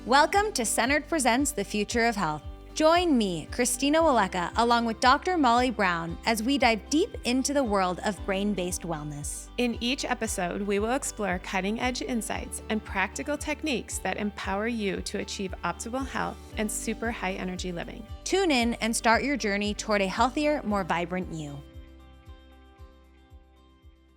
Welcome to Centered Presents The Future of Health. Join me, Christina Waleka, along with Dr. Molly Brown, as we dive deep into the world of brain-based wellness. In each episode, we will explore cutting-edge insights and practical techniques that empower you to achieve optimal health and super high-energy living. Tune in and start your journey toward a healthier, more vibrant you.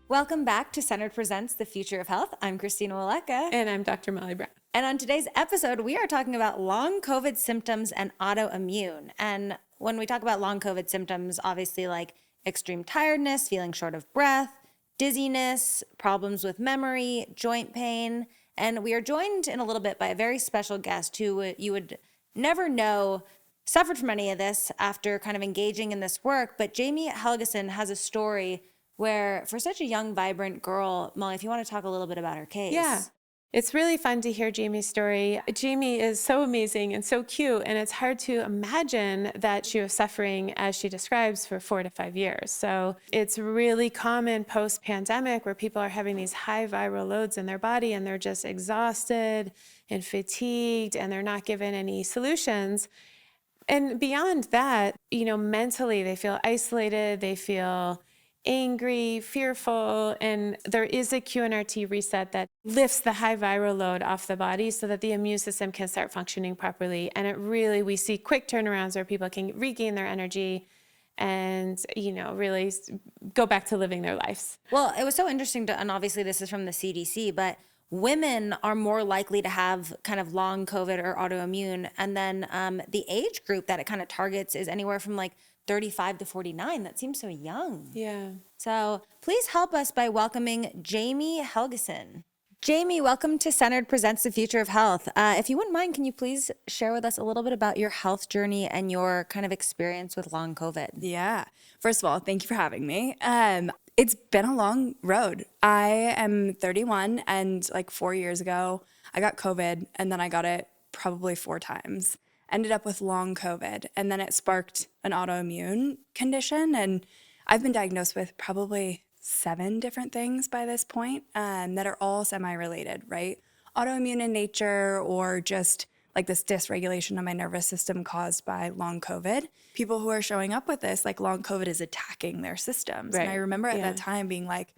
Welcome back to Centered Presents The Future of Health. I'm Christina Waleka. And I'm Dr. Molly Brown. And on today's episode, we are talking about long COVID symptoms and autoimmune. And when we talk about long COVID symptoms, obviously like extreme tiredness, feeling short of breath, dizziness, problems with memory, joint pain. And we are joined in a little bit by a very special guest who you would never know suffered from any of this after kind of engaging in this work. But Jamie Helgeson has a story where, for such a young, vibrant girl, Molly, if you want to talk a little bit about her case. Yeah. It's really fun to hear Jamie's story. Jamie is so amazing and so cute, and it's hard to imagine that she was suffering, as she describes, for 4 to 5 years. So it's really common post-pandemic where people are having these high viral loads in their body and they're just exhausted and fatigued and they're not given any solutions. And beyond that, mentally they feel isolated, they feel angry, fearful, and there is a QNRT reset that lifts the high viral load off the body so that the immune system can start functioning properly. And we see quick turnarounds where people can regain their energy and, really go back to living their lives. Well, it was so interesting and obviously this is from the CDC, but women are more likely to have kind of long COVID or autoimmune. And then the age group that it kind of targets is anywhere from like 35 to 49. That seems so young. Yeah. So please help us by welcoming Jamie Helgeson. Jamie, welcome to Centered Presents The Future of Health. If you wouldn't mind, can you please share with us a little bit about your health journey and your kind of experience with long COVID? Yeah. First of all, thank you for having me. It's been a long road. I am 31 and like 4 years ago, I got COVID and then I got it probably 4 times. Ended up with long COVID, and then it sparked an autoimmune condition. And I've been diagnosed with probably 7 different things by this point that are all semi-related, right? Autoimmune in nature or just like this dysregulation of my nervous system caused by long COVID. People who are showing up with this, like long COVID is attacking their systems. Right. And I remember at that time being like,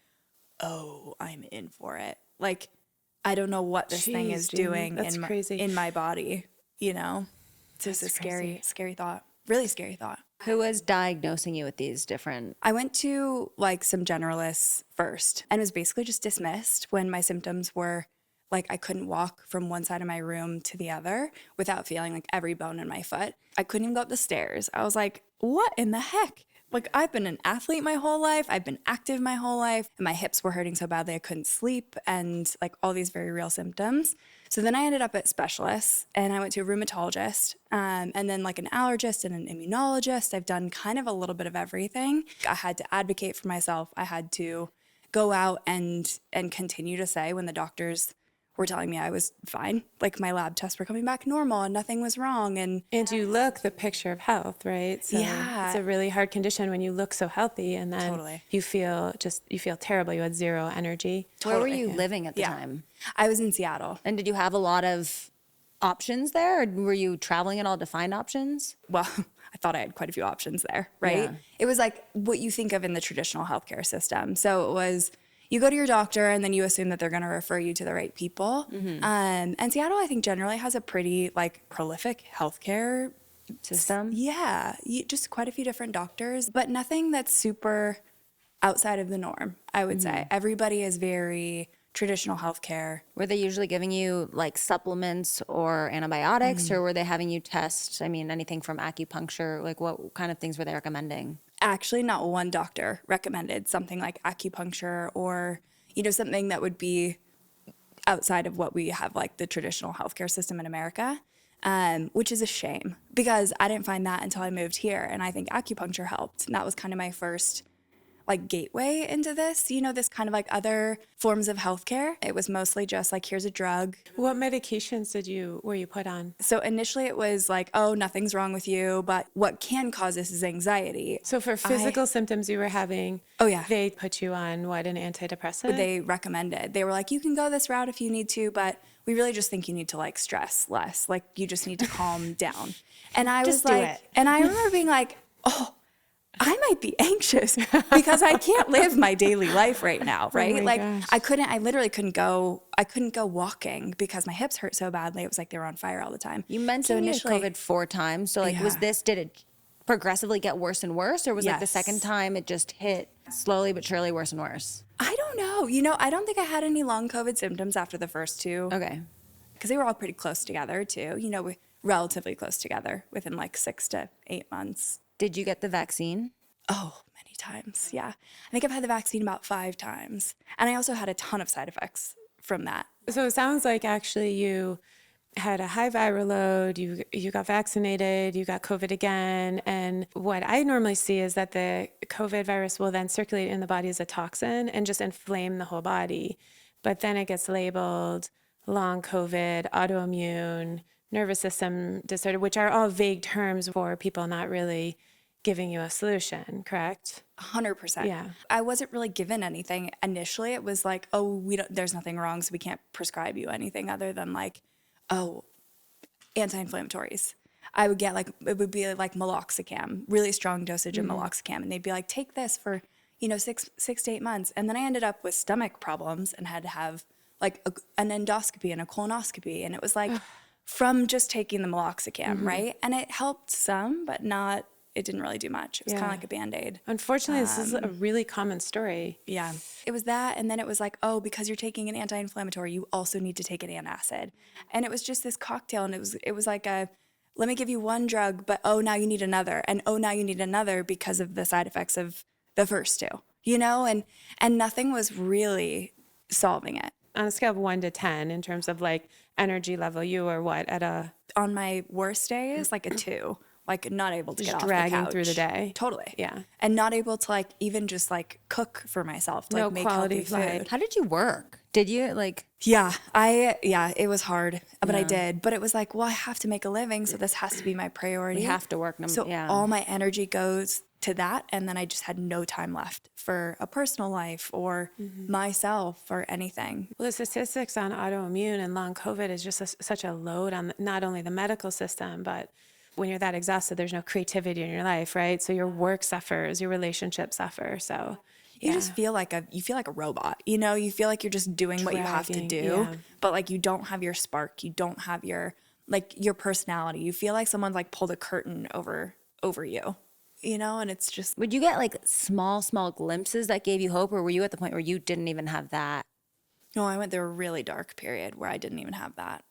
oh, I'm in for it. Like, I don't know what this thing is doing in my body, It's just a scary thought, really scary thought. Who was diagnosing you with these different? I went to like some generalists first and was basically just dismissed when my symptoms were like I couldn't walk from one side of my room to the other without feeling like every bone in my foot. I couldn't even go up the stairs. I was like, what in the heck? Like I've been an athlete my whole life. I've been active my whole life. And my hips were hurting so badly I couldn't sleep and like all these very real symptoms. So then I ended up at specialists and I went to a rheumatologist and then like an allergist and an immunologist. I've done kind of a little bit of everything. I had to advocate for myself. I had to go out and continue to say when the doctors were telling me I was fine, like my lab tests were coming back normal and nothing was wrong. And you look the picture of health, right? So it's a really hard condition when you look so healthy and then you feel terrible. You had zero energy. Where were you living at the time? I was in Seattle. And did you have a lot of options there? Or were you traveling at all to find options? Well, I thought I had quite a few options there, right? Yeah. It was like what you think of in the traditional healthcare system. So it was, you go to your doctor and then you assume that they're going to refer you to the right people. Mm-hmm. And Seattle, I think, generally has a pretty like prolific healthcare system. Yeah, just quite a few different doctors, but nothing that's super outside of the norm, I would say. Everybody is very traditional healthcare. Were they usually giving you like supplements or antibiotics or were they having you test, anything from acupuncture? Like what kind of things were they recommending? Actually, not one doctor recommended something like acupuncture or, something that would be outside of what we have like the traditional healthcare system in America, which is a shame because I didn't find that until I moved here. And I think acupuncture helped. And that was kind of my first like gateway into this, this kind of like other forms of healthcare. It was mostly just like, here's a drug. What medications were you put on? So initially it was like, oh, nothing's wrong with you, but what can cause this is anxiety. So for physical symptoms you were having, oh yeah, they put you on what, an antidepressant? They recommended. They were like, you can go this route if you need to, but we really just think you need to like stress less. Like you just need to calm down. And I was like, and I remember being like, oh, I might be anxious because I can't live my daily life right now, right? Oh like gosh. I literally couldn't go walking because my hips hurt so badly. It was like they were on fire all the time. You mentioned you had COVID 4 times. So like, did it progressively get worse and worse? Or was like the second time it just hit slowly but surely worse and worse? I don't know. I don't think I had any long COVID symptoms after the first 2. Okay. Because they were all pretty close together too, relatively close together within like 6 to 8 months. Did you get the vaccine? Oh, many times. Yeah. I think I've had the vaccine about 5 times. And I also had a ton of side effects from that. So it sounds like actually you had a high viral load, you got vaccinated, you got COVID again. And what I normally see is that the COVID virus will then circulate in the body as a toxin and just inflame the whole body. But then it gets labeled long COVID, autoimmune, nervous system disorder, which are all vague terms for people not really giving you a solution, correct? 100%. Yeah. I wasn't really given anything initially. It was like, oh, there's nothing wrong, so we can't prescribe you anything other than like, oh, anti-inflammatories. I would get it would be like meloxicam, really strong dosage of meloxicam. And they'd be like, take this for, 6 to 8 months. And then I ended up with stomach problems and had to have like an endoscopy and a colonoscopy. And it was like from just taking the meloxicam, right? And it helped some, but it didn't really do much. It was kind of like a Band-Aid. Unfortunately, this is a really common story. Yeah. It was that. And then it was like, oh, because you're taking an anti-inflammatory, you also need to take an antacid. And it was just this cocktail. And it was like let me give you one drug, but oh, now you need another. And oh, now you need another because of the side effects of the first 2, and nothing was really solving it. On a scale of 1 to 10, in terms of like energy level, you were what On my worst days, like a 2. Like not able to get off the couch. Dragging through the day. Totally. Yeah. And not able to like even just like cook for myself, to like make quality healthy food. How did you work? Did you like? Yeah, it was hard, but I did. But it was like, well, I have to make a living, so this has to be my priority. We have to work. So all my energy goes to that, and then I just had no time left for a personal life or myself or anything. Well, the statistics on autoimmune and long COVID is just such a load on not only the medical system, but when you're that exhausted, there's no creativity in your life, right? So your work suffers, your relationships suffer. So you just feel like a robot, you feel like you're just doing what you have to do, but like you don't have your spark, you don't have your personality. You feel like someone's like pulled a curtain over you, and it's just. Would you get like small glimpses that gave you hope, or were you at the point where you didn't even have that? No, I went through a really dark period where I didn't even have that.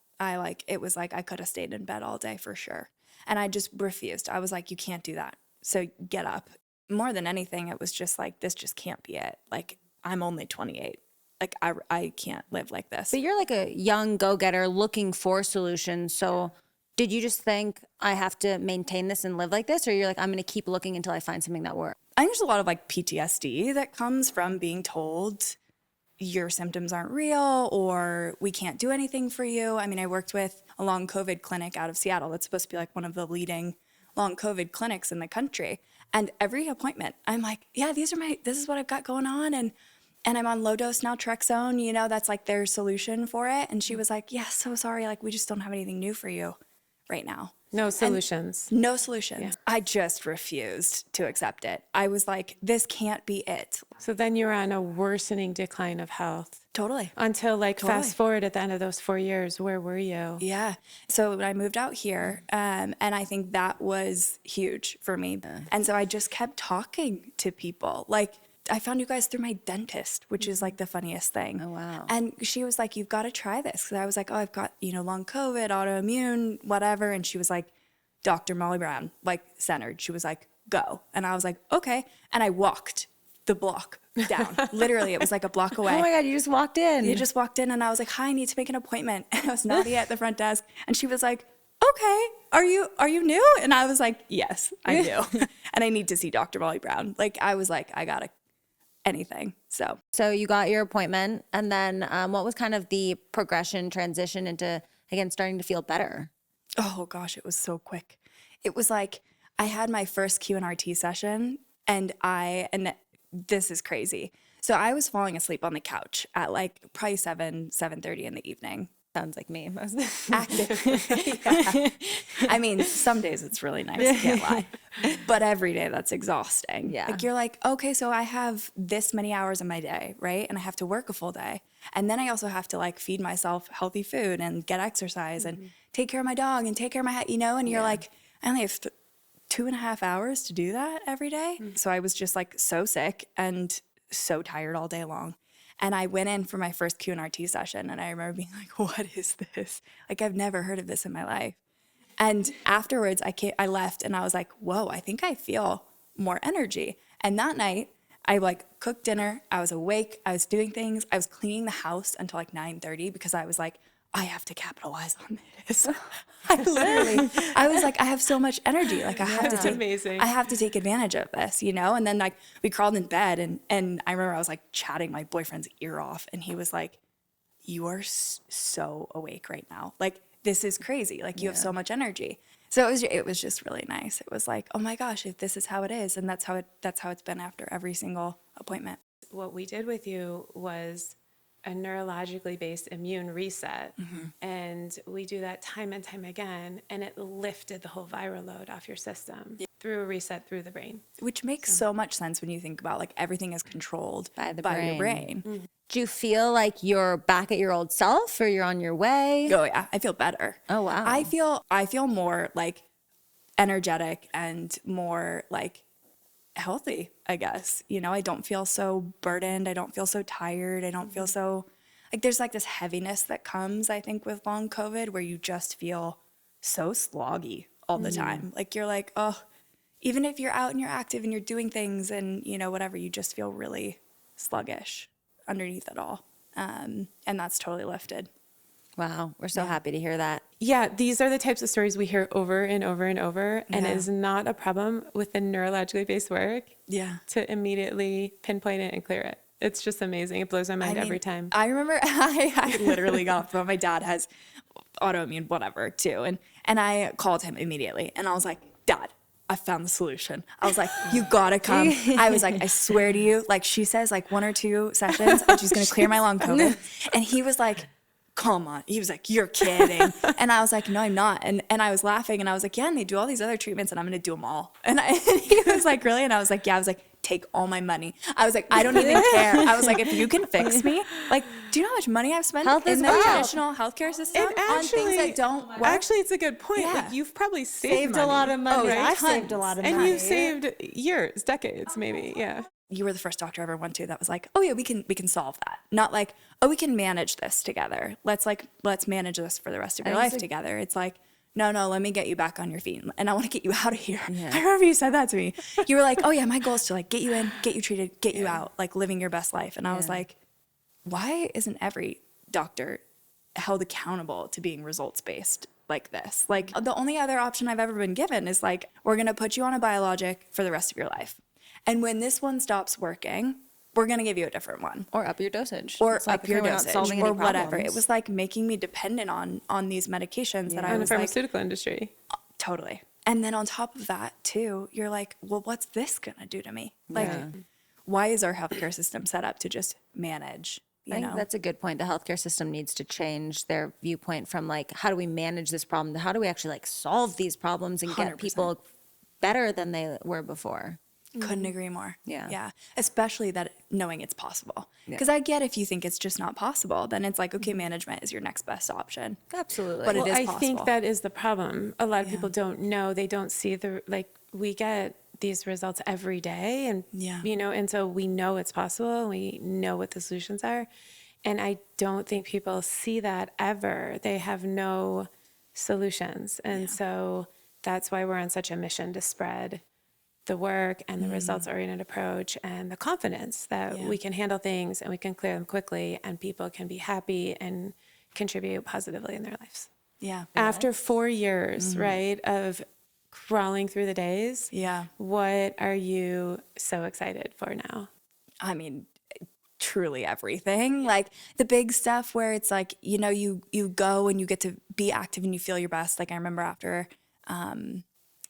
It was like I could have stayed in bed all day for sure. And I just refused. I was like, you can't do that. So get up. More than anything, it was just like, this just can't be it. Like, I'm only 28. Like, I can't live like this. But you're like a young go-getter looking for solutions. So did you just think, I have to maintain this and live like this? Or you're like, I'm going to keep looking until I find something that works? I think there's a lot of like PTSD that comes from being told your symptoms aren't real or we can't do anything for you. I mean, I worked with a long COVID clinic out of Seattle that's supposed to be like one of the leading long COVID clinics in the country. And every appointment, I'm like, yeah, this is what I've got going on. And I'm on low dose naltrexone, that's like their solution for it. And she was like, yeah, so sorry. Like, we just don't have anything new for you right now. No solutions. No solutions. Yeah. I just refused to accept it. I was like, this can't be it. So then you're on a worsening decline of health. Totally. Until fast forward at the end of those 4 years, where were you? Yeah. So when I moved out here, and I think that was huge for me. And so I just kept talking to people. Like, I found you guys through my dentist, which is like the funniest thing. Oh, wow. And she was like, you've got to try this. Because I was like, oh, I've got, long COVID, autoimmune, whatever. And she was like, Dr. Molly Brown, like centered. She was like, go. And I was like, okay. And I walked the block down. Literally, it was like a block away. Oh my God, you just walked in. You just walked in and I was like, hi, I need to make an appointment. And I was Nadia at the front desk. And she was like, okay, are you new? And I was like, yes, I'm new. And I need to see Dr. Molly Brown. Like, I was like, I anything. So you got your appointment, and then what was kind of the progression transition into, again, starting to feel better? Oh gosh, it was so quick. It was like I had my first QNRT session, and this is crazy. So I was falling asleep on the couch at like probably 7:30 in the evening. Sounds like me. Active. Yeah. I mean, some days it's really nice, can't lie. But every day that's exhausting. Yeah. Like you're like, okay, so I have this many hours in my day, right? And I have to work a full day. And then I also have to like feed myself healthy food and get exercise and take care of my dog and take care of my, and you're like, I only have 2.5 hours to do that every day. So I was just like so sick and so tired all day long. And I went in for my first QNRT session, and I remember being like, what is this? Like, I've never heard of this in my life. And afterwards, I left, and I was like, whoa, I think I feel more energy. And that night, I like cooked dinner. I was awake. I was doing things. I was cleaning the house until like 9:30 because I was like, I have to capitalize on this. I was like, I have so much energy. Like I have to take advantage of this, And then like we crawled in bed and I remember I was like chatting my boyfriend's ear off, and he was like, you are so awake right now. Like this is crazy. Like you have so much energy. So it was just really nice. It was like, oh my gosh, if this is how it is, and that's how it's been after every single appointment. What we did with you was a neurologically based immune reset. And we do that time and time again. And it lifted the whole viral load off your system through a reset through the brain. Which makes so much sense when you think about like everything is controlled by your brain. Do you feel like you're back at your old self, or you're on your way? Oh yeah, I feel better. Oh wow. I feel more like energetic and more like healthy, I guess. I don't feel so burdened. I don't feel so tired. I don't feel so like there's like this heaviness that comes, I think, with long COVID where you just feel so sloggy all the time. Like you're like, oh, even if you're out and you're active and you're doing things and, whatever, you just feel really sluggish underneath it all. And that's totally lifted. Wow. We're so happy to hear that. Yeah, these are the types of stories we hear over and over and over. And it is not a problem with the neurologically based work to immediately pinpoint it and clear it. It's just amazing. It blows my mind every time. I remember I literally got off the phone. My dad has autoimmune, whatever, too. And I called him immediately. And I was like, Dad, I found the solution. I was like, you gotta come. I was like, I swear to you, like she says, like 1 or 2 sessions and she's gonna clear my long COVID. And he was like, come on. He was like, you're kidding. And I was like, no, I'm not. And I was laughing and I was like, yeah, and they do all these other treatments and I'm going to do them all. And he was like, really? And I was like, yeah. I was like, take all my money. I was like, I don't even care. I was like, if you can fix me, like, do you know how much money I've spent in the traditional healthcare system on things that don't work? Actually, it's a good point. Yeah. Like, you've probably saved a lot of money. Oh, I've saved a lot of money. And you've saved years, decades, maybe. Yeah. You were the first doctor I ever went to that was like, oh yeah, we can solve that. Not like, oh, we can manage this together. Let's manage this for the rest of your life together. It's like, no, let me get you back on your feet. And I want to get you out of here. Yeah. I remember you said that to me. You were like, oh yeah, my goal is to like get you in, get you treated, get you out, like living your best life. And I was like, why isn't every doctor held accountable to being results-based like this? Like the only other option I've ever been given is like, we're going to put you on a biologic for the rest of your life. And when this one stops working, we're going to give you a different one. Or up your dosage. Or up your dosage or whatever. It was like making me dependent on these medications that I was in the pharmaceutical industry. Totally. And then on top of that too, you're like, well, what's this going to do to me? Like, why is our healthcare system set up to just manage? I think that's a good point. The healthcare system needs to change their viewpoint from like, how do we manage this problem to how do we actually like solve these problems and get 100%. People better than they were before. Couldn't agree more. Yeah. Especially that knowing it's possible. Because I get if you think it's just not possible, then it's like, okay, management is your next best option. Absolutely. But it is possible. I think that is the problem. A lot of people don't know. They don't see we get these results every day and, and so we know it's possible. And we know what the solutions are. And I don't think people see that ever. They have no solutions. And so that's why we're on such a mission to spread the work and the results-oriented approach and the confidence that we can handle things and we can clear them quickly and people can be happy and contribute positively in their lives. Yeah. After 4 years, right, of crawling through the days, what are you so excited for now? I mean, truly everything. Like the big stuff where it's like, you go and you get to be active and you feel your best. Like I remember after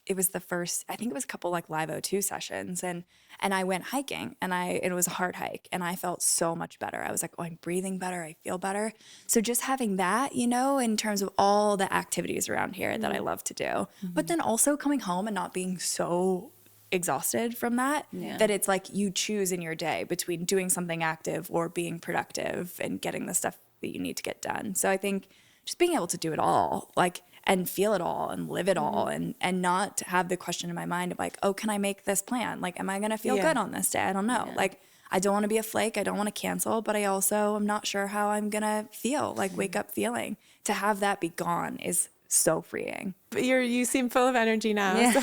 it was the first, I think it was a couple like Live O2 sessions, and I went hiking, and it was a hard hike, and I felt so much better. I was like, oh, I'm breathing better, I feel better. So just having that, in terms of all the activities around here that I love to do, but then also coming home and not being so exhausted from that, that it's like you choose in your day between doing something active or being productive and getting the stuff that you need to get done. So I think just being able to do it all, like, and feel it all and live it all, and not have the question in my mind of like, oh, can I make this plan? Like, am I going to feel good on this day? I don't know. Like, I don't want to be a flake. I don't want to cancel, but I also am not sure how I'm going to feel, like wake up feeling. To have that be gone is so freeing. But you seem full of energy now. So.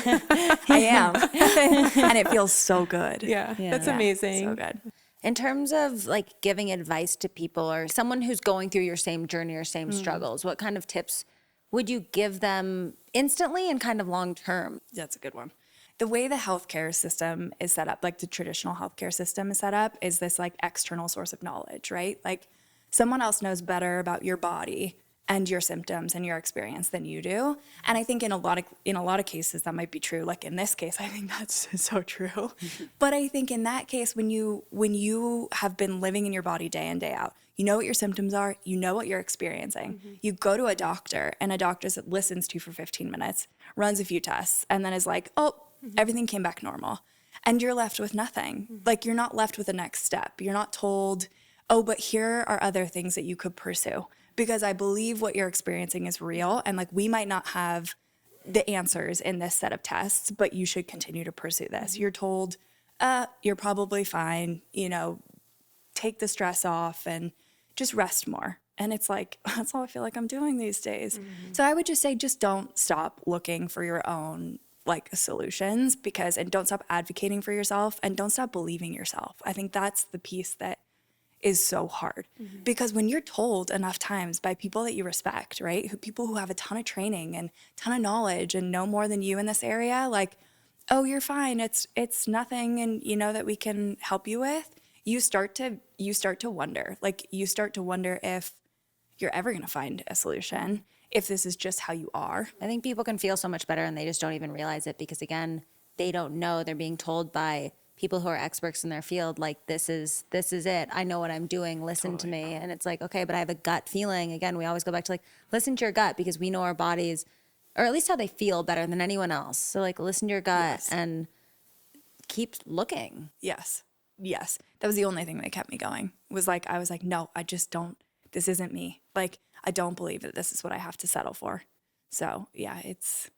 I am. And it feels so good. Yeah, that's amazing. So good. In terms of like giving advice to people or someone who's going through your same journey or same struggles, what kind of tips would you give them instantly and kind of long term? That's a good one. The way the healthcare system is set up, like the traditional healthcare system is set up, is this like external source of knowledge, right? Like someone else knows better about your body and your symptoms and your experience than you do. And I think in a lot of cases that might be true. Like in this case, I think that's so true. But I think in that case, when you have been living in your body day in, day out, you know what your symptoms are, you know what you're experiencing. You go to a doctor, and a doctor listens to you for 15 minutes, runs a few tests, and then is like, oh, everything came back normal. And you're left with nothing. Like you're not left with a next step. You're not told, oh, but here are other things that you could pursue. Because I believe what you're experiencing is real, and like we might not have the answers in this set of tests, but you should continue to pursue this. You're told, you're probably fine, take the stress off and just rest more. And it's like, that's all I feel like I'm doing these days. So I would just say, just don't stop looking for your own like solutions, and don't stop advocating for yourself, and don't stop believing yourself. I think that's the piece that is so hard, because when you're told enough times by people that you respect, right? People who have a ton of training and ton of knowledge and know more than you in this area, like, oh, you're fine. It's nothing. And that we can help you with, you start to wonder, if you're ever going to find a solution, if this is just how you are. I think people can feel so much better and they just don't even realize it because, again, they don't know. They're being told by people who are experts in their field, like, this is it. I know what I'm doing. Listen to me. And it's like, okay, but I have a gut feeling. Again, we always go back to like, listen to your gut, because we know our bodies, or at least how they feel, better than anyone else. So like, listen to your gut and keep looking. Yes. That was the only thing that kept me going. I was like, no, I just don't, this isn't me. Like, I don't believe that this is what I have to settle for. So yeah, it's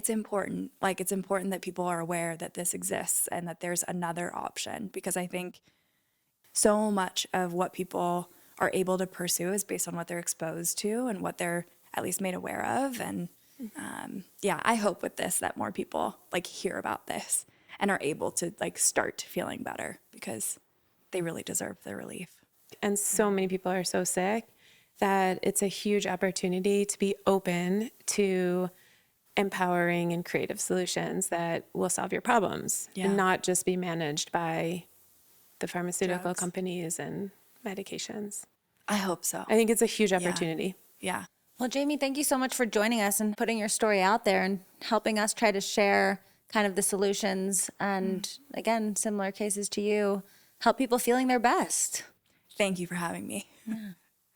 important. Like, it's important that people are aware that this exists and that there's another option, because I think so much of what people are able to pursue is based on what they're exposed to and what they're at least made aware of. And I hope with this that more people like hear about this and are able to like start feeling better, because they really deserve the relief. And so many people are so sick that it's a huge opportunity to be open to empowering and creative solutions that will solve your problems and not just be managed by the pharmaceutical companies and medications. I hope so. I think it's a huge opportunity. Yeah. Well, Jamie, thank you so much for joining us and putting your story out there and helping us try to share kind of the solutions and, again, similar cases to you, help people feeling their best. Thank you for having me. Yeah.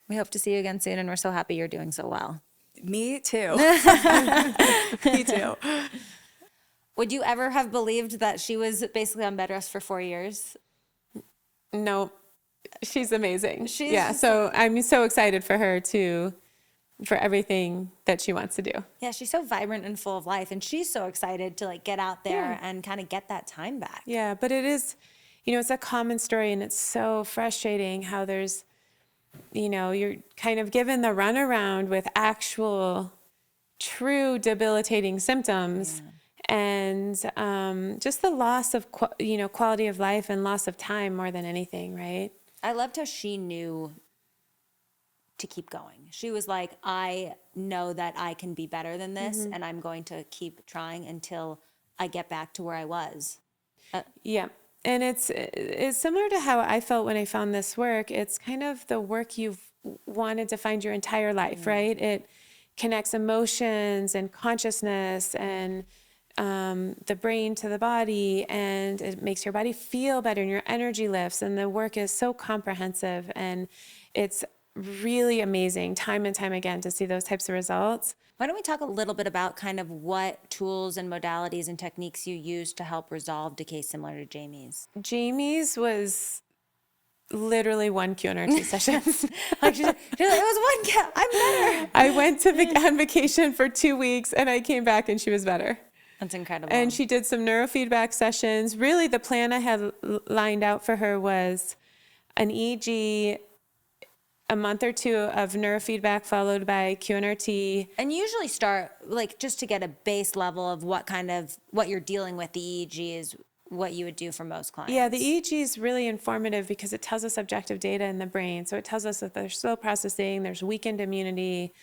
We hope to see you again soon, and we're so happy you're doing so well. Me too. Me too. Would you ever have believed that she was basically on bed rest for 4 years? No, she's amazing. So I'm so excited for her for everything that she wants to do. Yeah, she's so vibrant and full of life, and she's so excited to like get out there and kind of get that time back. Yeah, but it is, it's a common story, and it's so frustrating how there's, you're kind of given the runaround with actual, true debilitating symptoms, and just the loss of, quality of life and loss of time more than anything, right? I loved how she knew to keep going. She was like, I know that I can be better than this, and I'm going to keep trying until I get back to where I was. Yeah. And it's similar to how I felt when I found this work. It's kind of the work you've wanted to find your entire life, right? It connects emotions and consciousness and the brain to the body, and it makes your body feel better and your energy lifts. And the work is so comprehensive, and it's really amazing time and time again to see those types of results. Why don't we talk a little bit about kind of what tools and modalities and techniques you use to help resolve decay similar to Jamie's? Jamie's was literally one QNRT session. Like she's like, it was one I'm better. I went on vacation for 2 weeks and I came back and she was better. That's incredible. And she did some neurofeedback sessions. Really, the plan I had lined out for her was an EEG, a month or two of neurofeedback followed by QNRT. And you usually start, like, just to get a base level of what you're dealing with, the EEG is what you would do for most clients. Yeah, the EEG is really informative because it tells us objective data in the brain. So it tells us that there's slow processing, there's weakened immunity,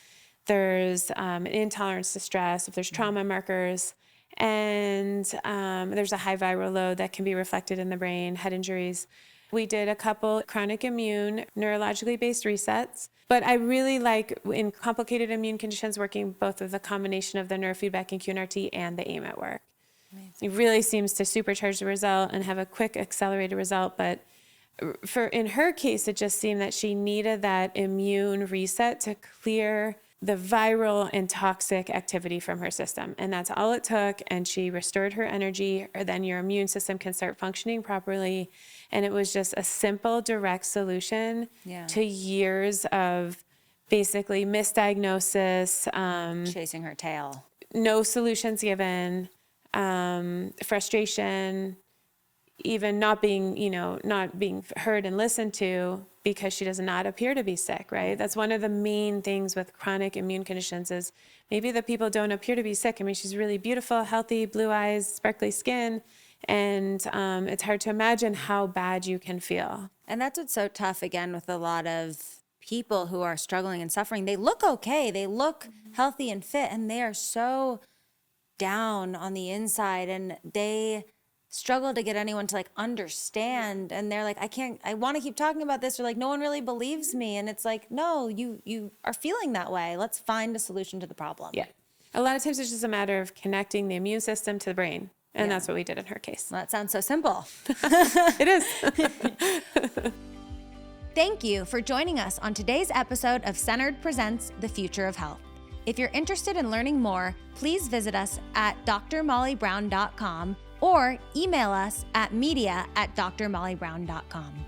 there's an intolerance to stress, if there's trauma markers, and there's a high viral load that can be reflected in the brain, head injuries. We did a couple chronic immune, neurologically based resets. But I really like, in complicated immune conditions, working both with a combination of the neurofeedback and QNRT and the AIMIT work. Amazing. It really seems to supercharge the result and have a quick accelerated result. But in her case, it just seemed that she needed that immune reset to clear the viral and toxic activity from her system. And that's all it took. And she restored her energy, or then your immune system can start functioning properly. And it was just a simple, direct solution to years of basically misdiagnosis, chasing her tail, no solutions given, frustration, even not being heard and listened to because she does not appear to be sick, right? That's one of the main things with chronic immune conditions is maybe the people don't appear to be sick. I mean, she's really beautiful, healthy, blue eyes, sparkly skin, and it's hard to imagine how bad you can feel. And that's what's so tough, again, with a lot of people who are struggling and suffering. They look okay, they look healthy and fit, and they are so down on the inside, and they struggle to get anyone to understand, and they're like, I want to keep talking about this, or like, no one really believes me. And it's like, no, you are feeling that way. Let's find a solution to the problem. Yeah. A lot of times it's just a matter of connecting the immune system to the brain. And that's what we did in her case. Well, that sounds so simple. It is. Thank you for joining us on today's episode of Centered Presents The Future of Health. If you're interested in learning more, please visit us at drmollybrown.com or email us at media@drmollybrown.com.